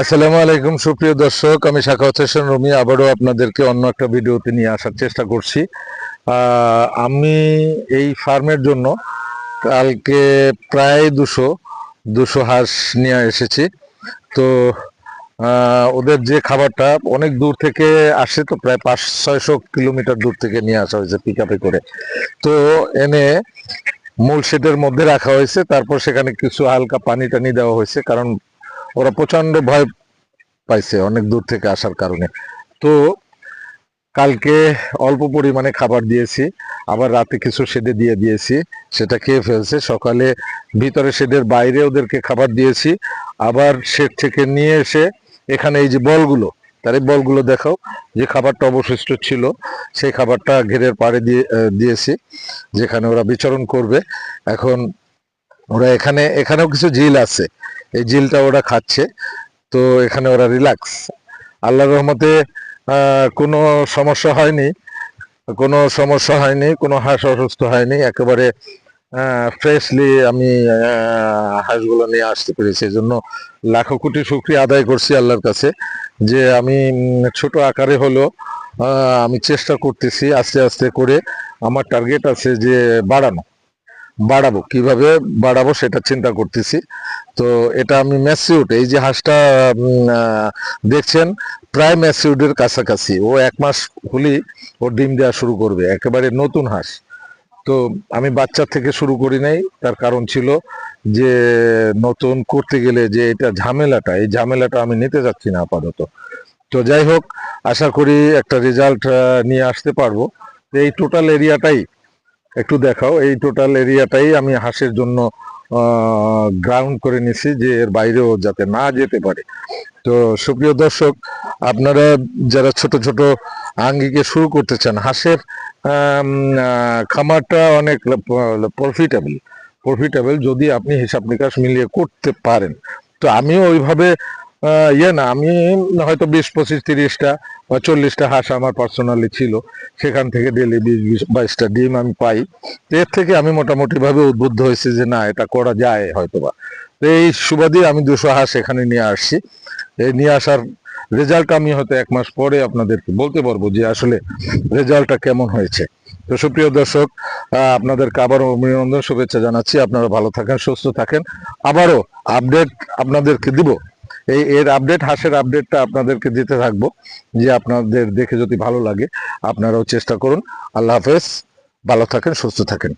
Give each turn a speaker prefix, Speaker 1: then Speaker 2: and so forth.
Speaker 1: আসসালামু আলাইকুম সুপ্রিয় দর্শক, আমি সাখাওয়াত হোসেন রুমি আবারও আপনাদেরকে অন্য একটা ভিডিওতে নিয়ে আসার চেষ্টা করছি। আমি এই ফার্মের জন্য কালকে প্রায় 200 হাঁস নিয়ে এসেছি। তো ওদের যে খাবারটা অনেক দূর থেকে আসে, তো প্রায় 500-600 কিলোমিটার দূর থেকে নিয়ে আসা হয়েছে পিক আপে করে। তো এনে মূল শেডের মধ্যে রাখা হয়েছে, তারপর সেখানে কিছু হালকা পানি টানি দেওয়া হয়েছে, কারণ ওরা প্রচন্ড ভয় পাইছে অনেক দূর থেকে আসার কারণে। তো কালকে অল্প পরিমাণে খাবার দিয়েছি, আবার রাতে কিছু শেডে দিয়ে দিয়েছি, সেটা খেয়ে ফেলছে। সকালে ভিতরে শেডের বাইরে ওদেরকে খাবার দিয়েছি, আবার শেড থেকে নিয়ে এসে এখানে এই যে বলগুলো, তার এই বলগুলো দেখাও, যে খাবারটা অবশিষ্ট ছিল সেই খাবারটা ঘেরের পাড়ে দিয়েছি, যেখানে ওরা বিচরণ করবে। এখন ওরা এখানেও কিছু ঝিল আছে, এই ঝিলটা ওরা খাচ্ছে। তো এখানে ওরা রিল্যাক্স, আল্লাহর রহমতে কোনো সমস্যা হয়নি, কোনো হাঁস অসুস্থ হয়নি। একেবারে ফ্রেশলি আমি হাঁসগুলো নিয়ে আসতে পেরেছি। এই জন্য লাখো কোটি শুকরিয়া আদায় করছি আল্লাহর কাছে, যে আমি ছোট আকারে হলো আমি চেষ্টা করতেছি আস্তে আস্তে করে। আমার টার্গেট আছে যে বাড়াবো, কিভাবে বাড়াবো সেটা চিন্তা করতেছি। তো এটা আমি ম্যাসিউড, এই যে হাঁসটা দেখছেন প্রায় ম্যাসিউডের কাছাকাছি, ও 1 মাস হলেই ও ডিম দেওয়া শুরু করবে, একেবারে নতুন হাঁস। তো আমি বাচ্চা থেকে শুরু করি নাই, তার কারণ ছিল যে নতুন করতে গেলে যে এটা এই ঝামেলাটা আমি নিতে যাচ্ছি না আপাতত। তো যাই হোক, আশা করি একটা রেজাল্ট নিয়ে আসতে পারবো। এই টোটাল এরিয়াটাই একটু দেখাও, এই টোটাল এরিয়াটাই আমি হাঁসের জন্য গ্রাউন্ড করে নিছি, যে এর বাইরেও যাতে না যেতে পারে। তো সুপ্রিয় দর্শক, আপনারা যারা ছোট ছোট আঙ্গিকে শুরু করতে চান, হাঁসের খামারটা অনেক প্রফিটেবল যদি আপনি হিসাব নিকাশ মিলিয়ে করতে পারেন। তো আমিও ওইভাবে না, আমি হয়তো 20-25-30টা বা 40টা হাঁস আমার পার্সোনালি ছিল, সেখান থেকে ডেলি 20-22টা ডিম আমি পাই। এর থেকে আমি মোটামুটি ভাবে উদ্বুদ্ধ হয়েছি যে না, এটা করা যায় হয়তোবা। তো এই সুবাদে আমি 200 হাঁস এখানে নিয়ে আসছি। এই নিয়ে আসার রেজাল্ট আমি হয়তো 1 মাস পরে আপনাদেরকে বলতে পারবো যে আসলে রেজাল্টটা কেমন হয়েছে। তো সুপ্রিয় দর্শক, আপনাদেরকে আবারও অভিনন্দন, শুভেচ্ছা জানাচ্ছি। আপনারা ভালো থাকেন, সুস্থ থাকেন। আবারও আপডেট আপনাদেরকে দিব, এর আপডেট, হাঁসের আপডেটটা আপনাদেরকে দিতে থাকবো, যে আপনাদের দেখে যদি ভালো লাগে আপনারাও চেষ্টা করুন। আল্লাহ হাফেজ, ভালো থাকেন, সুস্থ থাকেন।